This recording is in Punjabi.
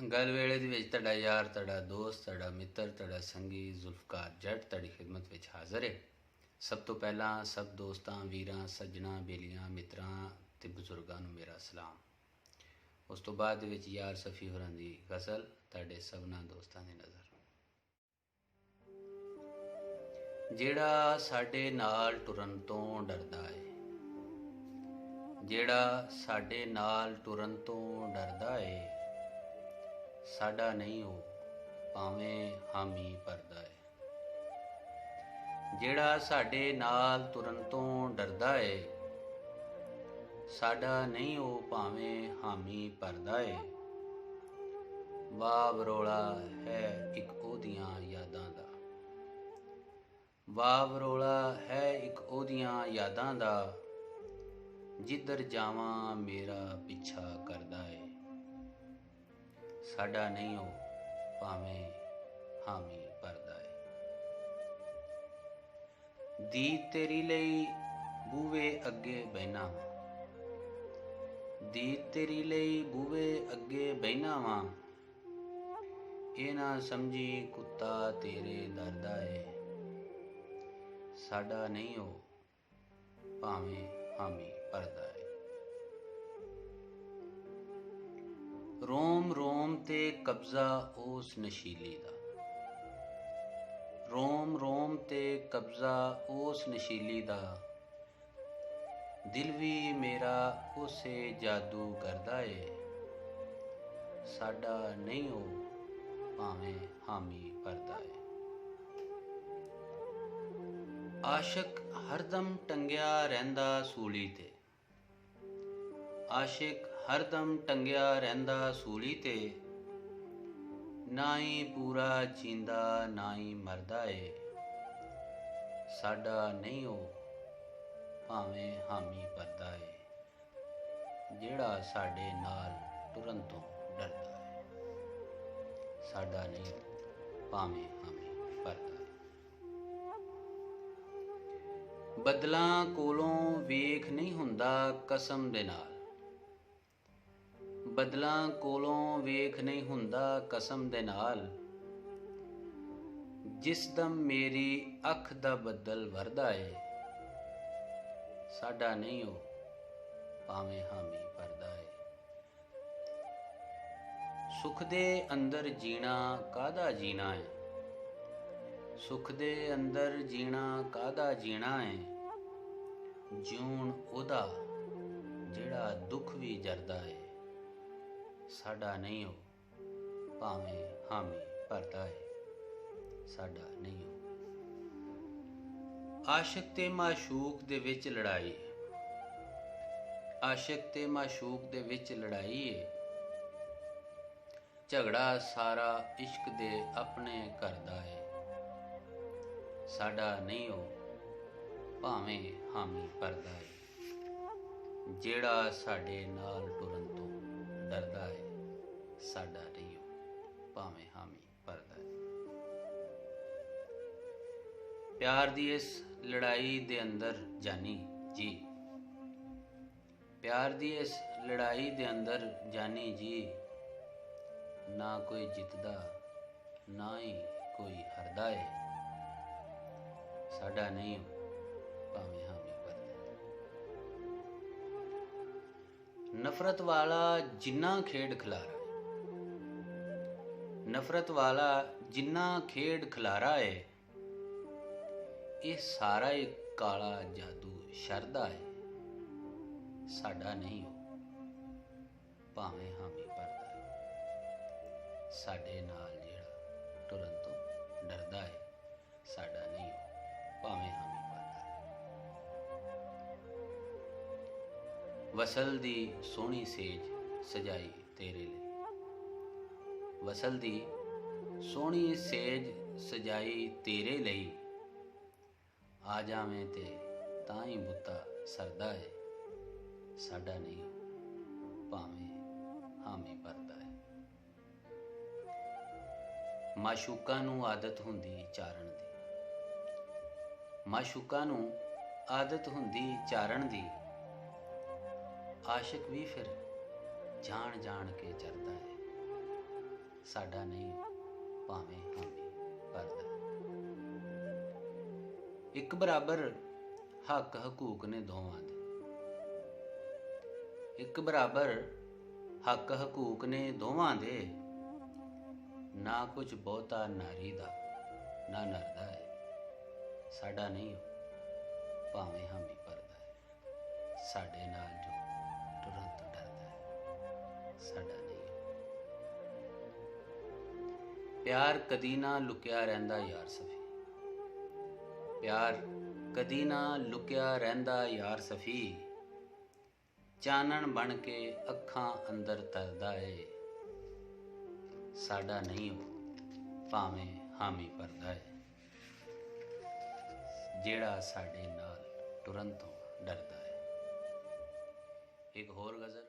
गल वेले दे विच तुहाडा यार, तुहाडा दोस्त, तुहाडा मित्र, तुहाडा संगी जुल्फकार जट तुहाडी खिदमत विच हाज़र है। सब तो पहला सब दोस्तां, वीरां, सज्जणां, बेलियां, मित्रां ते बजुर्गां नूं मेरा सलाम। उस तो बाद दे विच यार सफ़ी होरां दी गज़ल तुहाडे सबना दोस्तां दी नज़र। ਜਿਹੜਾ ਸਾਡੇ ਨਾਲ ਟੁਰਨ ਤੋਂ ਡਰਦਾ ਏ, ਜਿਹੜਾ ਸਾਡੇ ਨਾਲ ਟੁਰਨ ਤੋਂ ਡਰਦਾ ਏ, ਸਾਡਾ ਨਹੀਂ ਉਹ ਭਾਵੇਂ ਹਾਮੀ ਭਰਦਾ ਏ। ਜਿਹੜਾ ਸਾਡੇ ਨਾਲ ਤੁਰਨ ਤੋਂ ਡਰਦਾ ਏ, ਸਾਡਾ ਨਹੀਂ ਉਹ ਭਾਵੇਂ ਹਾਮੀ ਭਰਦਾ ਏ। ਵਾਹ ਵਰੋਲਾ ਹੈ ਇੱਕ ਉਹਦੀਆਂ ਯਾਦਾਂ ਦਾ, ਵਾਹ ਵਰੋਲਾ ਹੈ ਇੱਕ ਉਹਦੀਆਂ ਯਾਦਾਂ ਦਾ, ਜਿੱਧਰ ਜਾਵਾਂ ਮੇਰਾ ਪਿੱਛਾ ਕਰਦਾ ਏ। ਸਾਡਾ ਨਹੀਂ ਉਹ ਭਾਵੇਂ ਹਾਮੀ ਭਰਦਾ ਏ। ਦੀਦ ਤੇਰੀ ਲਈ ਬੂਵੇ ਅੱਗੇ ਬਹਿਨਾ ਵਾਂ, ਦੀਦ ਤੇਰੀ ਲਈ ਬੂਵੇ ਅੱਗੇ ਬਹਿਨਾ ਵਾਂ, ਇਹ ਨਾ ਸਮਝੀ ਕੁੱਤਾ ਤੇਰੇ ਦਰ ਦਾ ਏ। ਸਾਡਾ ਨਹੀਂ ਉਹ ਭਾਵੇਂ ਹਾਮੀ ਭਰਦਾ ਏ। ਰੋਮ ਰੋਮ ਤੇ ਕਬਜ਼ਾ ਉਸ ਨਸ਼ੀਲੀ ਦਾ, ਰੋਮ ਰੋਮ ਤੇ ਕਬਜ਼ਾ ਉਸ ਨਸ਼ੀਲੀ ਦਾ, ਦਿਲ ਵੀ ਮੇਰਾ ਉਸੇ ਜਾਦੂ ਕਰਦਾ ਏ। ਸਾਡਾ ਨਹੀਂ ਉਹ ਭਾਵੇਂ ਹਾਮੀ ਭਰਦਾ ਏ। ਆਸ਼ਿਕ ਹਰਦਮ ਟੰਗਿਆ ਰਹਿੰਦਾ ਸੂਲੀ ਤੇ, ਆਸ਼ਿਕ ਹਰਦਮ ਟੰਗਿਆ ਰਹਿੰਦਾ ਸੂਲੀ ਤੇ, ਨਾ ਹੀ ਪੂਰਾ ਜੀਂਦਾ ਨਾ ਹੀ ਮਰਦਾ ਏ। ਸਾਡਾ ਨਹੀਂ ਉਹ ਭਾਵੇਂ ਹਾਮੀ ਭਰਦਾ ਏ। ਜਿਹੜਾ ਸਾਡੇ ਨਾਲ ਟੁਰਨ ਤੋਂ ਡਰਦਾ ਏ, ਸਾਡਾ ਨਹੀਂ ਭਾਵੇਂ ਹਾਮੀ ਭਰਦਾ ਏ। ਬਦਲਾਂ ਕੋਲੋਂ ਵੇਖ ਨਹੀਂ ਹੁੰਦਾ ਕਸਮ ਦੇ ਨਾਲ, ਬਦਲਾਂ ਕੋਲੋਂ ਵੇਖ ਨਹੀਂ ਹੁੰਦਾ ਕਸਮ ਦੇ ਨਾਲ, ਜਿਸ ਦਮ ਮੇਰੀ ਅੱਖ ਦਾ ਬੱਦਲ ਵਰਦਾ ਏ। ਸਾਡਾ ਨਹੀਂ ਉਹ ਭਾਵੇਂ ਹਾਮੀ ਭਰਦਾ ਏ। ਸੁਖ ਦੇ ਅੰਦਰ ਜੀਣਾ ਕਾਹਦਾ ਜੀਣਾ ਏ, ਸੁਖ ਦੇ ਅੰਦਰ ਜੀਣਾ ਕਾਹਦਾ ਜੀਣਾ ਏ। ਜਿਉਣ ਉਹਦਾ ਜਿਹੜਾ ਦੁੱਖ ਵੀ ਜਰਦਾ ਏ। ਸਾਡਾ ਨਹੀਂ ਉਹ ਭਾਵੇਂ ਹਾਮੀ ਭਰਦਾ ਏ। ਸਾਡਾ ਨਹੀਂ ਉਹ। ਆਸ਼ਿਕ ਤੇ ਮਾਸ਼ੂਕ ਦੇ ਵਿੱਚ ਲੜਾਈ, ਆਸ਼ਿਕ ਤੇ ਮਾਸ਼ੂਕ ਦੇ ਵਿੱਚ ਲੜਾਈ ਏ। ਝਗੜਾ ਸਾਰਾ ਇਸ਼ਕ ਦੇ ਆਪਣੇ ਘਰ ਦਾ ਏ। ਸਾਡਾ ਨਹੀਂ ਉਹ ਭਾਵੇਂ ਹਾਮੀ ਭਰਦਾ ਏ। ਜਿਹੜਾ ਸਾਡੇ ਨਾਲ ਟੁਰਨ ਤੋਂ ਡਰਦਾ ਏ, ਸਾਡਾ ਨਹੀਂ ਉਹ ਭਾਵੇਂ ਹਾਮੀ ਭਰਦਾ ਏ। ਪਿਆਰ ਦੀ ਇਸ ਲੜਾਈ ਦੇ ਅੰਦਰ ਜਾਨੀ ਜੀ, ਪਿਆਰ ਦੀ ਇਸ ਲੜਾਈ ਦੇ ਅੰਦਰ ਜਾਨੀ ਜੀ, ਨਾ ਕੋਈ ਜਿੱਤਦਾ ਨਾ ਹੀ ਕੋਈ ਹਾਰਦਾ ਏ। ਸਾਡਾ ਨਹੀਂ ਭਾਵੇਂ ਹਾਮੀ ਭਰਦਾ ਏ। ਨਫ਼ਰਤ ਵਾਲਾ ਜਿੰਨਾ ਖੇਡ ਖਿਲਾਰਾ ਏ, ਨਫ਼ਰਤ ਵਾਲਾ ਜਿੰਨਾ ਖੇਡ ਖਿਲਾਰਾ ਏ, ਇਹ ਸਾਰਾ ਹੀ ਕਾਲਾ ਜਾਦੂ ਸ਼ਰਦਾ ਏ। ਸਾਡਾ ਨਹੀਂ ਉਹ ਭਾਵੇਂ ਹਾਮੀ ਭਰਦਾ ਏ। ਸਾਡੇ ਨਾਲ ਜਿਹੜਾ ਟੁਰਨ ਤੋਂ ਡਰਦਾ ਏ, ਸਾਡਾ ਨਹੀਂ ਉਹ ਭਾਵੇਂ ਹਾਮੀ ਭਰਦਾ ਏ। ਵਸਲ ਦੀ ਸੋਹਣੀ ਸੇਜ ਸਜਾਈ ਤੇਰੇ ਲਈ, ਵਸਲ ਦੀ ਸੋਹਣੀ ਸੇਜ ਸਜਾਈ ਤੇਰੇ ਲਈ, ਆ ਜਾਵੇਂ ਤੇ ਤਾਂ ਹੀ ਬੁੱਤਾ ਸਰਦਾ ਏ। ਸਾਡਾ ਨਹੀਂ ਭਾਵੇਂ ਹਾਮੀ ਭਰਦਾ ਏ। ਮਾਸ਼ੂਕਾਂ ਨੂੰ ਆਦਤ ਹੁੰਦੀ ਚਾਰਨ ਦੀ, ਮਾਸ਼ੂਕਾਂ ਨੂੰ ਆਦਤ ਹੁੰਦੀ ਚਾਰਨ ਦੀ, ਆਸ਼ਿਕ ਵੀ ਫਿਰ ਜਾਣ ਜਾਣ ਕੇ ਚਰਦਾ ਏ। ਸਾਡਾ ਨਹੀਂ ਹੋ ਭਾਵੇਂ ਹਾਮੀ ਭਰਦਾ। ਇੱਕ ਬਰਾਬਰ ਹੱਕ ਹਕੂਕ ਨੇ ਦੋਵਾਂ ਦੇ, ਇੱਕ ਬਰਾਬਰ ਹੱਕ ਹਕੂਕ ਨੇ ਦੋਵਾਂ ਦੇ। ਨਾ ਕੁਝ ਬਹੁਤਾ ਨਾਰੀ ਦਾ ਨਾ ਨਰਦਾ ਹੈ, ਸਾਡਾ ਨਹੀਂ ਹੋ ਭਾਵੇਂ ਹਾਮੀ ਭਰਦਾ ਹੈ। ਸਾਡੇ ਨਾਲ ਜੋ ਤੁਰਨ ਤੋਂ ਡਰਦਾ ਹੈ, ਸਾਡਾ ਨਹੀਂ ਹੋ। ਪਿਆਰ ਕਦੀ ਨਾ ਲੁਕਿਆ ਰਹਿੰਦਾ ਯਾਰ ਸਫੀ, ਪਿਆਰ ਕਦੀ ਨਾ ਲੁਕਿਆ ਰਹਿੰਦਾ ਯਾਰ ਸਫੀ। ਚਾਨਣ ਬਣ ਕੇ ਅੱਖਾਂ ਅੰਦਰ ਤਰਦਾ ਏ, ਸਾਡਾ ਨਹੀਂ ਹੋ ਭਾਵੇਂ ਹਾਮੀ ਭਰਦਾ ਏ। ਜਿਹੜਾ ਸਾਡੇ ਨਾਲ ਤੁਰਨ ਤੋਂ ਡਰਦਾ ਹੈ। ਇੱਕ ਹੋਰ ਗਜ਼ਲ।